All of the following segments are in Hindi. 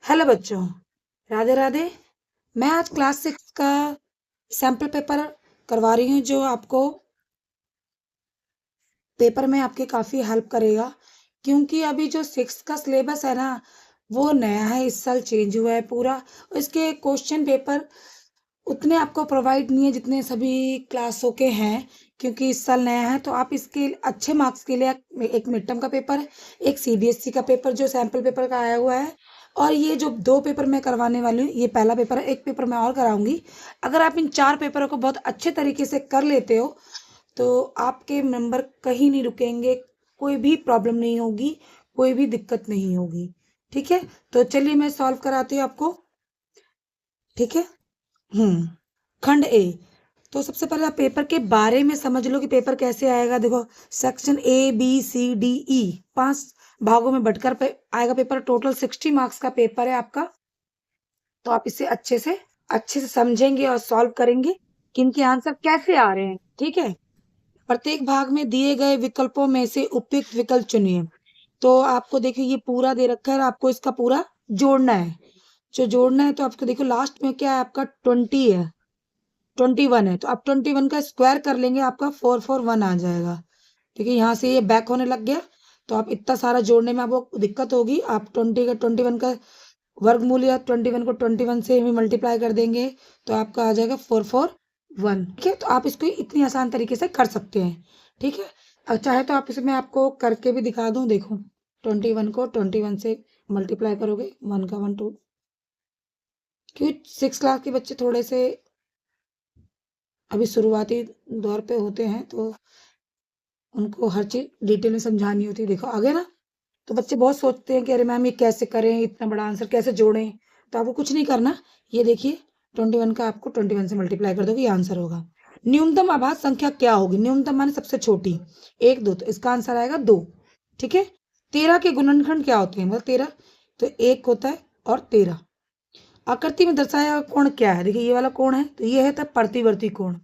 हेलो बच्चों, राधे राधे। मैं आज क्लास 6 का सैम्पल पेपर करवा रही हूँ जो आपको पेपर में आपके काफ़ी हेल्प करेगा, क्योंकि अभी जो 6 का सिलेबस है ना, वो नया है, इस साल चेंज हुआ है पूरा। इसके क्वेश्चन पेपर उतने आपको प्रोवाइड नहीं है जितने सभी क्लासों के हैं, क्योंकि इस साल नया है। तो आप इसके अच्छे मार्क्स के लिए एक मिड टर्म का पेपर, एक सीबीएसई का पेपर जो सैम्पल पेपर का आया हुआ है, और ये जो 2 पेपर मैं करवाने वाली हूँ, ये पहला पेपर है, एक पेपर मैं और कराऊंगी। अगर आप इन 4 पेपरों को बहुत अच्छे तरीके से कर लेते हो तो आपके नंबर कहीं नहीं रुकेंगे, कोई भी प्रॉब्लम नहीं होगी, कोई भी दिक्कत नहीं होगी। ठीक है, तो चलिए मैं सॉल्व कराती हूँ आपको। ठीक है। खंड ए। तो सबसे पहले आप पेपर के बारे में समझ लो कि पेपर कैसे आएगा। देखो, section A B C D E 5 भागों में बटकर आएगा पेपर। टोटल 60 मार्क्स का पेपर है आपका। तो आप इसे अच्छे से समझेंगे और सॉल्व करेंगे कि इनके आंसर कैसे आ रहे हैं। ठीक है। प्रत्येक भाग में दिए गए विकल्पों में से उपयुक्त विकल्प चुनिए। तो आपको देखिए ये पूरा दे रखा है, आपको इसका पूरा जोड़ना है। जो जोड़ना है तो आपको देखो लास्ट में क्या है, आपका 20 है, 21 है, तो आप 21 का स्क्वायर कर लेंगे, आपका 441 आ जाएगा। ठीक है, यहाँ से ये बैक होने लग गया, तो आप इतना सारा जोड़ने में आपको दिक्कत होगी। आप 21 का वर्गमूल या 21 को 21 से भी मल्टीप्लाई कर देंगे तो आपका आ जाएगा 441। ठीक है, तो आप इसको इतनी आसान तरीके से कर सकते हैं। ठीक है, अब चाहे तो आप इसमें आपको करके भी दिखा दूं। देखो, 21 को 21 से मल्टीप्लाई करोगे, 1 का 1 2, क्योंकि 6 क्लास के बच्चे थोड़े से अभी शुरुआती दौर पे होते हैं, तो उनको हर चीज़ डिटेल में समझानी होती है। देखो आगे ना, तो बच्चे बहुत सोचते हैं कि अरे मैम ये कैसे करें, इतना बड़ा आंसर कैसे जोड़ें। तो आपको कुछ नहीं करना, ये देखिए 21 का आपको 21 से मल्टीप्लाई कर दोगे, ये आंसर होगा। न्यूनतम आभाज्य संख्या क्या होगी? न्यूनतम माने सबसे छोटी, 1 2, तो इसका आंसर आएगा 2। ठीक है। 13 के गुणनखंड क्या होते हैं? मतलब 13, तो 1 होता है और 13। आकृति में दर्शाया हुआ कोण क्या है? देखिए ये वाला कोण है, तो ये है तब प्रतिवर्ती कोण।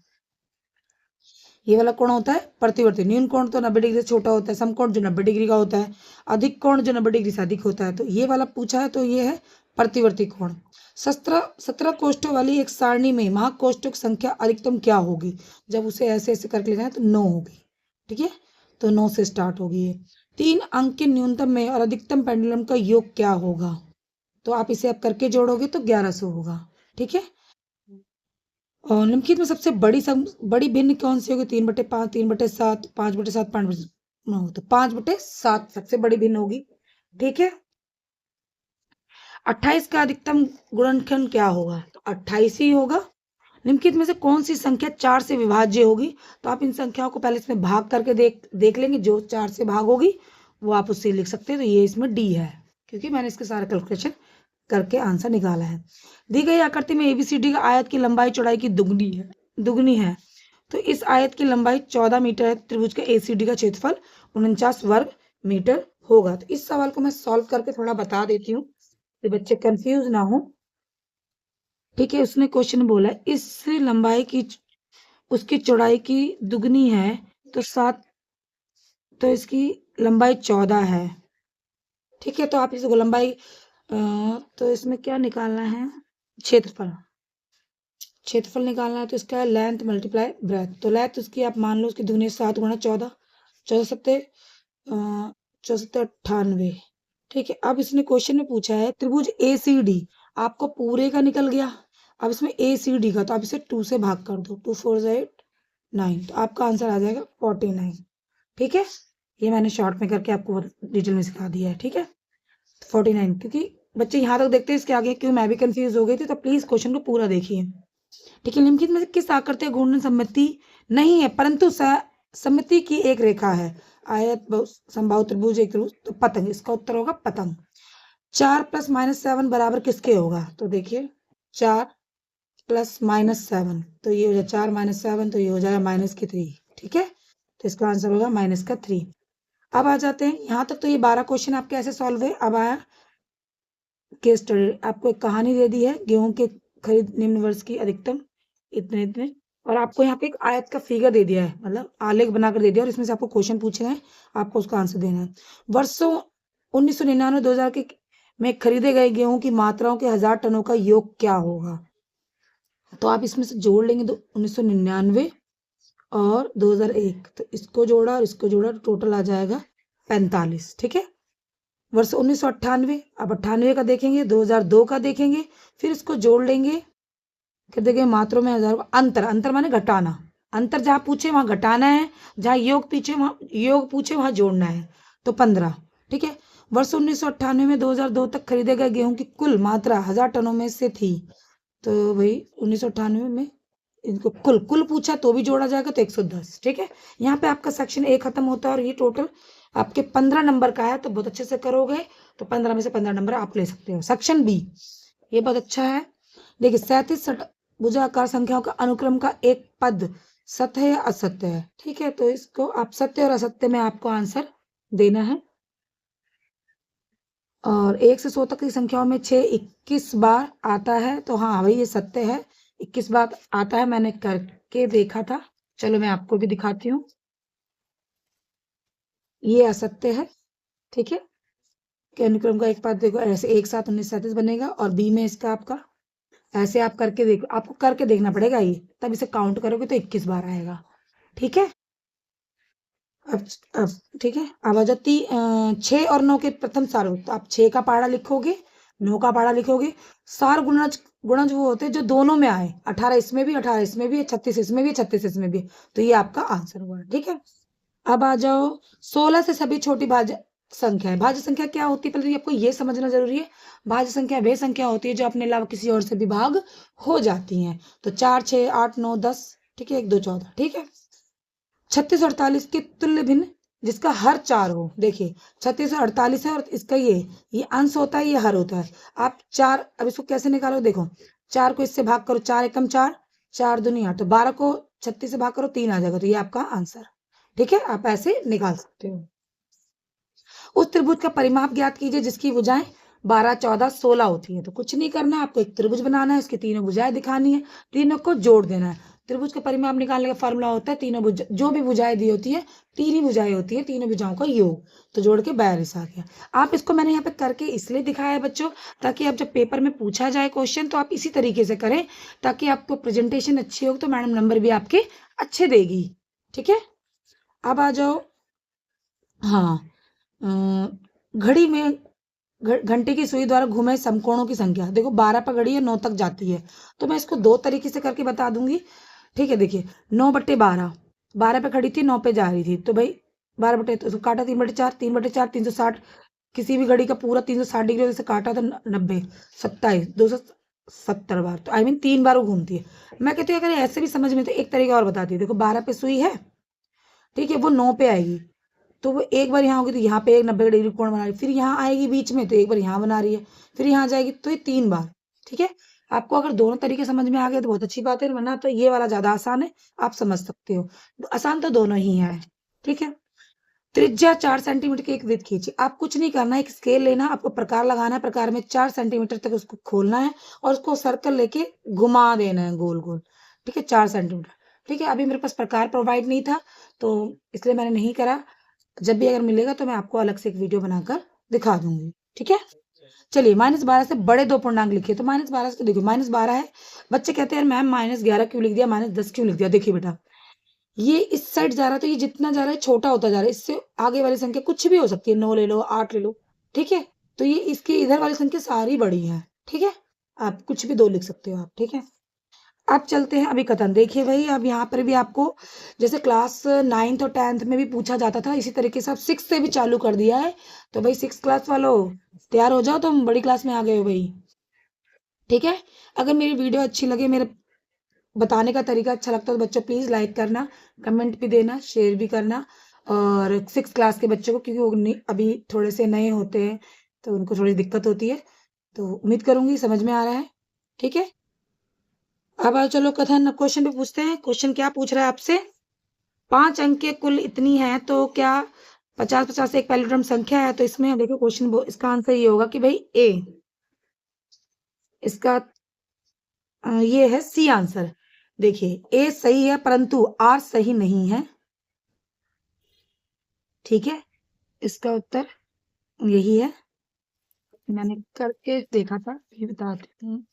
ये वाला कोण होता है प्रतिवर्ती। न्यून कोण तो 90 डिग्री से छोटा होता है, समकोण जो 90 डिग्री का होता है, अधिक कोण जो 90 डिग्री से अधिक होता है। तो ये वाला पूछा है, तो ये है प्रतिवर्ती कोण। 17 कोष्ठों वाली एक सारणी में महाक कोष्ठों की संख्या अधिकतम क्या होगी? जब उसे ऐसे ऐसे करके ले जाए तो 9 होगी। ठीक है, तो 9 से स्टार्ट होगी ये। 3 अंक के न्यूनतम में और अधिकतम पेंडुलम का योग क्या होगा? तो आप इसे आप करके जोड़ोगे तो 1100 होगा। ठीक है। और निम्नलिखित में सबसे बड़ी भिन्न कौन सी होगी? 3/5, 3/7, 5/7, 5/9, तो 5/7 सबसे बड़ी भिन्न होगी। ठीक है। 28 का अधिकतम गुणनखंड क्या होगा? तो 28 ही होगा। निम्नलिखित में से कौन सी संख्या 4 से विभाज्य होगी? तो आप इन संख्याओं को पहले इसमें भाग करके देख लेंगे, जो 4 से भाग होगी वो आप उससे लिख सकते हैं। तो ये इसमें डी है, क्योंकि मैंने इसके सारे कैलकुलेशन करके आंसर निकाला है। दी गई आकृति में एबीसीडी का आयत की लंबाई चौड़ाई की दुगनी है। तो इस आयत की लंबाई 14 मीटर है। त्रिभुज का एसीडी का क्षेत्रफल 49 वर्ग मीटर होगा। तो इस सवाल को मैं सॉल्व करके थोड़ा बता देती हूँ कि बच्चे कंफ्यूज ना हो। ठीक है, उसने क्वेश्चन बोला है इस लंबाई की उसकी चौड़ाई की दुगनी है, तो 7, तो इसकी लंबाई 14 है। ठीक है, तो आप इसको लंबाई तो इसमें क्या निकालना है? क्षेत्रफल। क्षेत्रफल निकालना है, तो इसका लेंथ मल्टीप्लाई ब्रेथ। तो लेंथ उसकी आप मान लो उसकी दुगनी 7 गुणा 14, 14 सत्ते 98। ठीक है, अब इसने क्वेश्चन में पूछा है त्रिभुज ACD आपको पूरे का निकल गया। अब इसमें ACD का, तो आप इसे 2 से भाग कर दो, 2 4 8 9, तो आपका आंसर आ जाएगा 49। ठीक है, ये मैंने शॉर्ट में करके आपको डिटेल में सिखा दिया है। ठीक है, 49, क्योंकि बच्चे यहाँ तक देखते हैं, इसके आगे क्यों मैं भी कंफ्यूज हो गई थी, तो प्लीज क्वेश्चन को पूरा देखिए। ठीक है, निम्नलिखित में से किस आकृति घूर्णन सम्मिति नहीं है परंतु सम्मिति की एक रेखा है? आयत, समबाहु त्रिभुज, एक त्रिभुज, तो पतंग। इसका उत्तर होगा पतंग। 4 + -7 बराबर किसके होगा? तो देखिए 4 + -7, तो ये हो जाए 4 - 7, तो ये हो जाएगा -3। ठीक है, तो इसका आंसर होगा -3। अब आ जाते हैं यहाँ तक। तो ये 12 क्वेश्चन आपके ऐसे सॉल्व हुए। अब आया केस स्टडी। आपको एक कहानी दे दी है, गेहूं के खरीद निम्न वर्ष की अधिकतम इतने इतने, और आपको यहाँ पे एक आयत का फिगर दे दिया है, मतलब आलेख बनाकर दे दिया, और इसमें से आपको क्वेश्चन पूछे हैं, आपको उसका आंसर देना है। वर्षों 1999 2000 के में खरीदे गए गेहूं की मात्राओं के 1000 टनों का योग क्या होगा? तो आप इसमें से जोड़ लेंगे 1999 और 2001, तो इसको जोड़ा और इसको जोड़ा तो टोटल आ जाएगा 45। ठीक है, वर्ष 1998, अब 98 का देखेंगे, 2002 का देखेंगे, फिर इसको जोड़ लेंगे, फिर देखेंगे मात्रों में 1000। अंतर माने घटाना, अंतर जहाँ पूछे वहां घटाना है, जहाँ योग पूछे वहां जोड़ना है, तो 15। ठीक है, वर्ष 1998 में 2002 तक खरीदे गए गेहूं की कुल मात्रा 1000 टनों में से थी। तो भाई 1998 में इनको कुल पूछा तो भी जोड़ा जाएगा, तो 110। ठीक है, यहाँ पे आपका सेक्शन ए खत्म होता है और ये टोटल आपके 15 नंबर का है, तो बहुत अच्छे से करोगे तो 15 में से 15 नंबर आप ले सकते हो। सेक्शन बी, ये बहुत अच्छा है। देखिए, 37 भुजाकार संख्याओं का अनुक्रम का एक पद सत्य है या असत्य है। ठीक है, तो इसको आप सत्य और असत्य में आपको आंसर देना है। और 1 से 100 तक की संख्याओं में 6 21 बार आता है, तो हाँ भाई ये सत्य है, 21 बार आता है, मैंने करके देखा था। चलो मैं आपको भी दिखाती हूँ, ये असत्य है। ठीक है, के अनुक्रम का एक पद देखो ऐसे एक साथ 1937 बनेगा, और बी में इसका आपका ऐसे आप करके देखो, आपको करके देखना पड़ेगा ये, तब इसे काउंट करोगे तो 21 बार आएगा। ठीक है, अब ठीक है, अब आ जाती 6 और 9 के प्रथम सारों, तो आप 6 का पाड़ा लिखोगे, 9 का पाड़ा लिखोगे। सार गुणज गुणज वो होते हैं जो दोनों में आए, 18 इसमें भी, 18 इसमें भी, 36 इसमें भी, 36 इसमें भी, तो ये आपका आंसर हुआ। ठीक है, अब आ जाओ 16 से सभी छोटी भाज्य संख्या है। भाज्य संख्या क्या होती है, पहले आपको ये समझना जरूरी है। भाज्य संख्या वे संख्या होती है जो अपने अलावा किसी और से भी भाग हो जाती हैं। तो 4 6 8 9 10, ठीक है, 1 2 14। ठीक है, 36 और 48 के तुल्य भिन्न जिसका हर 4 हो। देखिए 36 और 48 है और इसका ये अंश होता है, ये हर होता है। आप 4, अब इसको कैसे निकालो, देखो 4 को इससे भाग करो, 4 एकम 4, 4 दूनी 8, तो 12 को 36 से भाग करो, 3 आ जाएगा, तो ये आपका आंसर। ठीक है, आप ऐसे निकाल सकते हो। उस त्रिभुज का परिमाप ज्ञात कीजिए जिसकी भुजाएं 12 14 16 होती है। तो कुछ नहीं करना है, आपको एक त्रिभुज बनाना है, उसकी तीनों भुजाएं दिखानी है, तीनों को जोड़ देना है। त्रिभुज का परिमाप निकालने का फॉर्मूला होता है तीनों जो भी भुजाएं दी होती है, तीन ही भुजाएं होती है, तीनों भुजाओं का योग, तो जोड़ के 42 आ गया। आप इसको मैंने यहाँ पे करके इसलिए दिखाया है बच्चों, ताकि आप जब पेपर में पूछा जाए क्वेश्चन तो आप इसी तरीके से करें, ताकि आपको प्रेजेंटेशन अच्छी हो तो मैडम नंबर भी आपके अच्छे देगी। ठीक है, अब आ जाओ, हाँ, घड़ी में घंटे की सुई द्वारा घूमे समकोणों की संख्या। देखो 12 पर घड़ी है, 9 तक जाती है, तो मैं इसको 2 तरीके से करके बता दूंगी। ठीक है, देखिए 9/12, 12 पे खड़ी थी, 9 पे जा रही थी, तो भाई 12 बटे, तो काटा 3/4, 3/4 360, किसी भी घड़ी का पूरा 360 डिग्री से काटा तो 90, 27, 270 बार, तो आई मीन 3 बार वो घूमती है। मैं कहती हूँ अगर ऐसे भी समझ में तो एक तरीका और बताती हूँ। देखो 12 पे सुई है, ठीक है, वो 9 पे आएगी, तो वो एक बार यहाँ होगी तो यहाँ पे एक 90 डिग्री कोण बना रही है, फिर यहाँ आएगी बीच में तो एक बार यहाँ बना रही है, फिर यहाँ जाएगी, तो ये 3 बार। ठीक है, आपको अगर दोनों तरीके समझ में आ गए तो बहुत अच्छी बात है, वरना तो ये वाला ज्यादा आसान है, आप समझ सकते हो। आसान तो दोनों ही है। ठीक है, त्रिज्या 4 सेंटीमीटर की एक वृत्त खींची। आप कुछ नहीं करना है, एक स्केल लेना, आपको प्रकार लगाना है, प्रकार में 4 सेंटीमीटर तक उसको खोलना है और उसको सर्कल लेके घुमा देना है गोल गोल। ठीक है, 4 सेंटीमीटर। ठीक है, अभी मेरे पास प्रकार प्रोवाइड नहीं था तो इसलिए मैंने नहीं करा, जब भी अगर मिलेगा तो मैं आपको अलग से एक वीडियो बनाकर दिखा दूंगी। ठीक है, चलिए -12 से बड़े 2 पूर्णांक लिखिए। तो -12 से, तो देखो -12 है, बच्चे कहते हैं मैम -11 क्यों लिख दिया, -10 क्यों लिख दिया। देखिए बेटा, ये इस साइड जा रहा है तो ये जितना जा रहा है छोटा होता जा रहा है, इससे आगे वाली संख्या कुछ भी हो सकती है, 9 ले लो, 8 ले लो। ठीक है, तो ये इसकी इधर वाली संख्या सारी बड़ी है। ठीक है, आप कुछ भी 2 लिख सकते हो आप। ठीक है, अब चलते हैं अभी कथन। देखिए भाई, अब यहाँ पर भी आपको जैसे क्लास 9th और 10th में भी पूछा जाता था, इसी तरीके से अब 6 से भी चालू कर दिया है। तो भाई 6 क्लास वालों तैयार हो जाओ, तुम बड़ी क्लास में आ गए हो भाई। ठीक है, अगर मेरी वीडियो अच्छी लगे, मेरे बताने का तरीका अच्छा लगता है तो बच्चों प्लीज लाइक करना, कमेंट भी देना, शेयर भी करना। और 6 क्लास के बच्चों को, क्योंकि वो अभी थोड़े से नए होते हैं तो उनको थोड़ी दिक्कत होती है, तो उम्मीद करूंगी समझ में आ रहा है। ठीक है, अब आओ चलो कथन क्वेश्चन पे पूछते हैं। क्वेश्चन क्या पूछ रहा है आपसे, 5 अंक के कुल इतनी है तो क्या 50 से एक पैलिड्रम संख्या है। तो इसमें देखो क्वेश्चन, इसका आंसर ये होगा कि भाई ए, इसका ये है सी आंसर। देखिए ए सही है परंतु आर सही नहीं है। ठीक है, इसका उत्तर यही है। मैंने करके देखा था, ये बताती हूँ।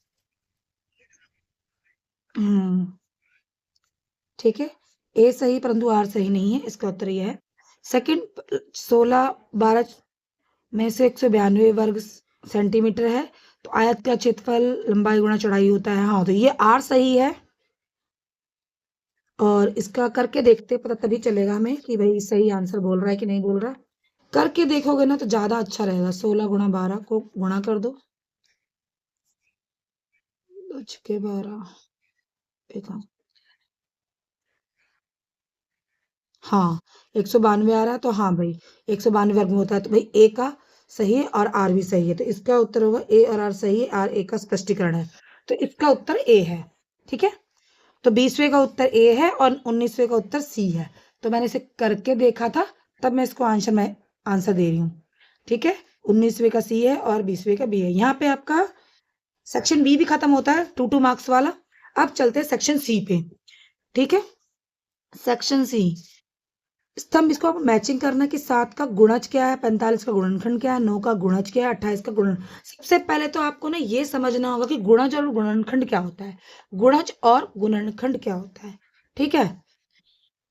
हम्म, ठीक है। ए सही परंतु आर सही नहीं है, इसका उत्तर ये है। सेकंड, 16 12 में से 192 वर्ग सेंटीमीटर है, तो आयत का क्षेत्रफल लंबाई गुणा चौड़ाई होता है। हाँ, तो ये आर सही है। और इसका करके देखते, पता तभी चलेगा हमें कि भाई सही आंसर बोल रहा है कि नहीं बोल रहा। करके देखोगे ना तो ज्यादा अच्छा रहेगा। 16 × 12 को गुणा कर दो, 2 × 12 एक, हाँ 192 आ रहा है, तो हाँ भाई 192 वर्ग में होता है, तो भाई ए का सही है और आर भी सही है, तो इसका उत्तर होगा ए और आर सही है, आर ए का स्पष्टीकरण है, तो इसका उत्तर ए है। ठीक है, तो 20वें का उत्तर ए है और 19वें का उत्तर सी है। तो मैंने इसे करके देखा था, तब मैं इसको आंसर दे रही हूँ। ठीक है, 19वें का सी है और 20वें का बी है। यहाँ पे आपका सेक्शन बी भी खत्म होता है, 2 2 मार्क्स वाला। अब चलते हैं सेक्शन सी पे। ठीक है, सेक्शन सी स्तंभ, इसको आप मैचिंग करना कि 7 का गुणज क्या है, 45 का गुणनखंड क्या है, 9 का गुणज क्या है, 28 का गुणन। सबसे पहले तो आपको ना ये समझना होगा कि गुणज और गुणनखंड क्या होता है। गुणज और गुणनखंड क्या होता है, ठीक है।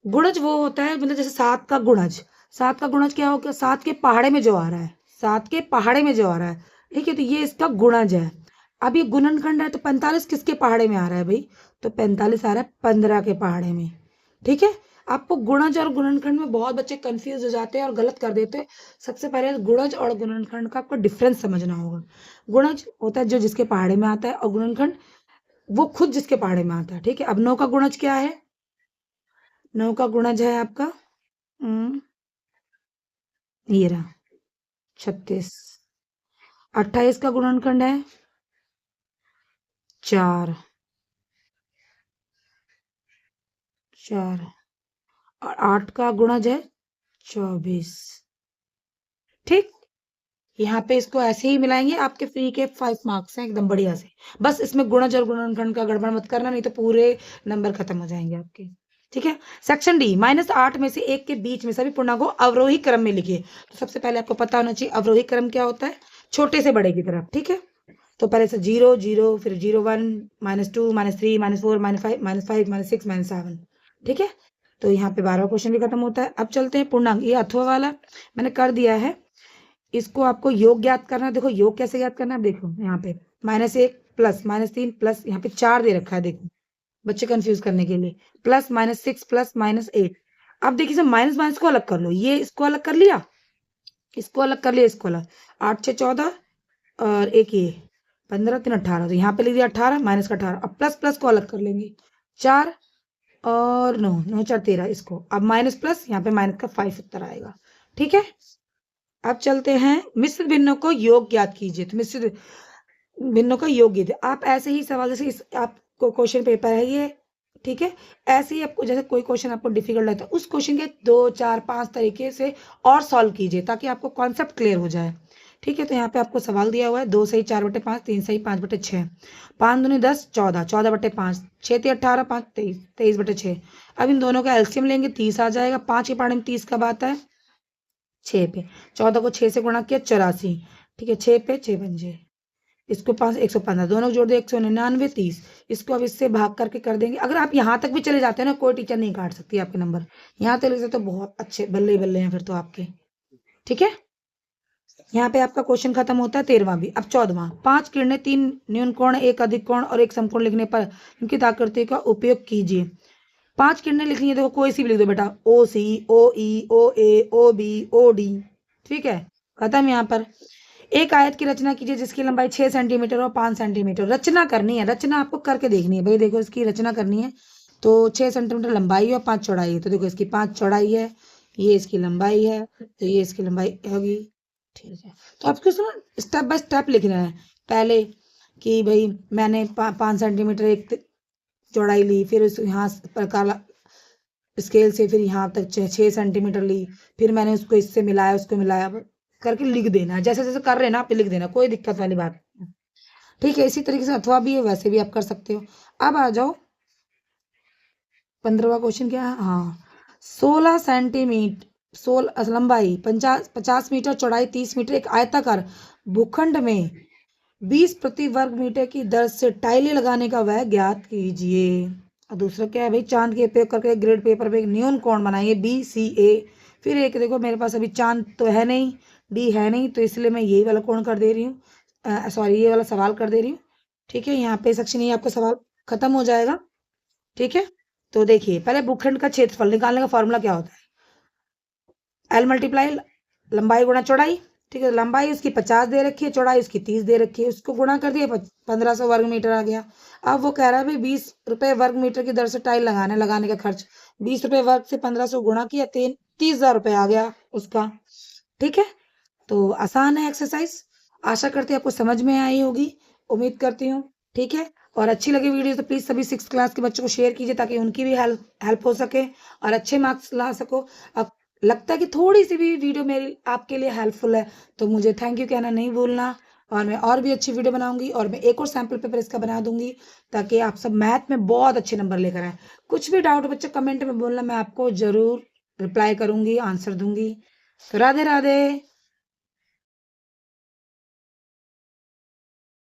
गुणज वो होता है, मतलब जैसे 7 का गुणज, 7 का गुणज क्या होगा, 7 के पहाड़े में जो आ रहा है, 7 के पहाड़े में जो आ रहा है, ठीक है, तो ये इसका गुणज है। अब ये गुणनखंड है, तो 45 किसके पहाड़े में आ रहा है भाई, तो 45 आ रहा है 15 के पहाड़े में। ठीक है, आपको गुणज और गुणनखंड में बहुत बच्चे कंफ्यूज हो जाते हैं और गलत कर देते हैं। सबसे पहले गुणज और गुणनखंड का आपको डिफरेंस समझना होगा। गुणज होता है जो जिसके पहाड़े में आता है, और गुणनखंड वो खुद जिसके पहाड़े में आता है। ठीक है, अब 9 का गुणज क्या है, 9 का गुणज है आपका ये रहा 36। 28 का गुणनखंड है 4, 4, और 8 का गुणज है 24। ठीक, यहाँ पे इसको ऐसे ही मिलाएंगे, आपके फ्री के 5 मार्क्स हैं एकदम बढ़िया से। बस इसमें गुणज और गुणनखंड का गड़बड़ मत करना, नहीं तो पूरे नंबर खत्म हो जाएंगे आपके। ठीक है, सेक्शन डी, -8 में से 1 के बीच में सभी पूर्णांकों अवरोही क्रम में लिखिए। तो सबसे पहले आपको पता होना चाहिए अवरोही क्रम क्या होता है, छोटे से बड़े की तरफ। ठीक है, तो पहले से 0 0, फिर 0 1, -2 -3 -4 -5 -5 -6 -7। ठीक है, तो यहाँ पे 12वां क्वेश्चन भी खत्म होता है। अब चलते हैं पूर्णांक, ये अथवा वाला मैंने कर दिया है। इसको आपको योग ज्ञात करना है। देखो योग कैसे ज्ञात करना है, देखो यहाँ पे -1 प्लस -3 प्लस, यहाँ पे 4 दे रखा है, देखो बच्चे कंफ्यूज करने के लिए, प्लस -6 प्लस -8। अब देखिए सब माइनस माइनस को अलग कर लो, ये इसको अलग कर लिया, इसको अलग कर लिया, इसको अलग, 8 6 14 और एक ये 15 3 18, तो यहाँ पे लिख दिया 18 माइनस का 18। अब प्लस प्लस को अलग कर लेंगे, 4 और 9 9 4 13, इसको अब माइनस प्लस, यहाँ पे माइनस का 5 उत्तर आएगा। ठीक है, अब चलते हैं मिश्र भिन्नों को योग ज्ञात कीजिए। तो मिश्र भिन्नों का योग कीजिए, आप ऐसे ही सवाल, जैसे आपको क्वेश्चन पेपर है ये, ठीक है, ऐसे ही आपको जैसे कोई क्वेश्चन आपको डिफिकल्ट लगता है, उस क्वेश्चन के 2 4 5 तरीके से और सॉल्व कीजिए, ताकि आपको कॉन्सेप्ट क्लियर हो जाए। ठीक है, तो यहाँ पे आपको सवाल दिया हुआ है, 2 सही 4/5, 3 सही 5/6, 5 दूनी 10 14, 14/5, 6 3 18, 5 23, 23/6। अब इन दोनों का एल्सियम लेंगे, 30 आ जाएगा। 5 के पहाड़े में 30 कब आता है, 6 पे। 14 को 6 से गुणा किया 84। ठीक है, 6 पे 6 पंजे, इसको 5 115, दोनों को जोड़ दे 199 30। इसको अब इससे भाग करके कर देंगे। अगर आप यहाँ तक भी चले जाते हैं ना, कोई टीचर नहीं काट सकती आपके नंबर, यहाँ तक लेते तो बहुत अच्छे बल्ले बल्ले हैं फिर तो आपके। ठीक है, यहाँ पे आपका क्वेश्चन खत्म होता है 13वां भी। अब 14वां, 5 किरणें 3 न्यून कोण, 1 अधिक कोण और 1 समकोण लिखने पर इनकी आकृति का उपयोग कीजिए। 5 किरणें लिखनी है, देखो कोई सी भी लिख दो बेटा, ओ सी ओ ई ओ ए ओ बी ओ डी। ठीक है, खत्म। यहाँ पर एक आयत की रचना कीजिए जिसकी लंबाई 6 सेंटीमीटर और 5 सेंटीमीटर। रचना करनी है, रचना आपको करके देखनी है भाई। देखो इसकी रचना करनी है, तो 6 सेंटीमीटर लंबाई है और 5 चौड़ाई है, तो देखो इसकी 5 चौड़ाई है, ये इसकी लंबाई है, तो ये इसकी लंबाई होगी। ठीक है, तो आपको स्टेप बाय स्टेप लिखना है। पहले कि भाई मैंने 5 सेंटीमीटर एक चौड़ाई ली, फिर उस यहाँ प्रकार स्केल से फिर यहाँ तक 6 सेंटीमीटर ली, फिर मैंने उसको इससे मिलाया, उसको मिलाया करके लिख देना, जैसे जैसे कर रहे हैं ना आप लिख देना, कोई दिक्कत वाली बात नहीं। ठीक है, इसी तरीके से अथवा भी है, वैसे भी आप कर सकते हो। अब आ जाओ 15वां क्वेश्चन क्या है। हाँ, 16 सेंटीमीटर 16 लंबाई, 50 मीटर चौड़ाई, 30 मीटर एक आयताकार भूखंड में 20 प्रति वर्ग मीटर की दर से टाइलें लगाने का व्यय ज्ञात कीजिए। और दूसरा क्या है भाई, चांद के उपयोग करके ग्रेड पेपर पे एक न्यून कोण बनाइए BCA। फिर एक देखो मेरे पास अभी चांद तो है नहीं, डी है नहीं, तो इसलिए मैं यही वाला कोण कर दे रही हूँ, सॉरी ये वाला सवाल कर दे रही हूँ। ठीक है, यहाँ पे सेक्शन ये आपका सवाल खत्म हो जाएगा। ठीक है, तो देखिए पहले भूखंड का क्षेत्रफल निकालने का फॉर्मूला क्या होता है, L मल्टीप्लाई लंबाई गुणा चौड़ाई। ठीक है, लंबाई उसकी 50 दे रखी है, चौड़ाई उसकी 30 दे रखी है, उसको गुणा कर दिया 1500 वर्ग मीटर आ गया। अब वो कह रहा है भाई 20 रुपए वर्ग मीटर की दर से टाइल लगाने का खर्च, 20 रुपए वर्ग से 1500 गुणा किया 30,000 रुपए आ गया उसका। ठीक है, तो आसान है एक्सरसाइज, आशा करती हूँ आपको समझ में आई होगी, उम्मीद करती हूँ। ठीक है, और अच्छी लगी वीडियो तो प्लीज सभी 6th क्लास के बच्चों को शेयर कीजिए ताकि उनकी भी हेल्प हो सके और अच्छे मार्क्स ला सको। अब लगता है कि थोड़ी सी भी वीडियो मेरी आपके लिए हेल्पफुल है तो मुझे थैंक यू कहना नहीं भूलना, और मैं और भी अच्छी वीडियो बनाऊंगी और मैं एक और सैम्पल पेपर इसका बना दूंगी ताकि आप सब मैथ में बहुत अच्छे नंबर लेकर आए। कुछ भी डाउट बच्चे कमेंट में बोलना, मैं आपको जरूर रिप्लाई करूंगी, आंसर दूंगी। तो राधे राधे।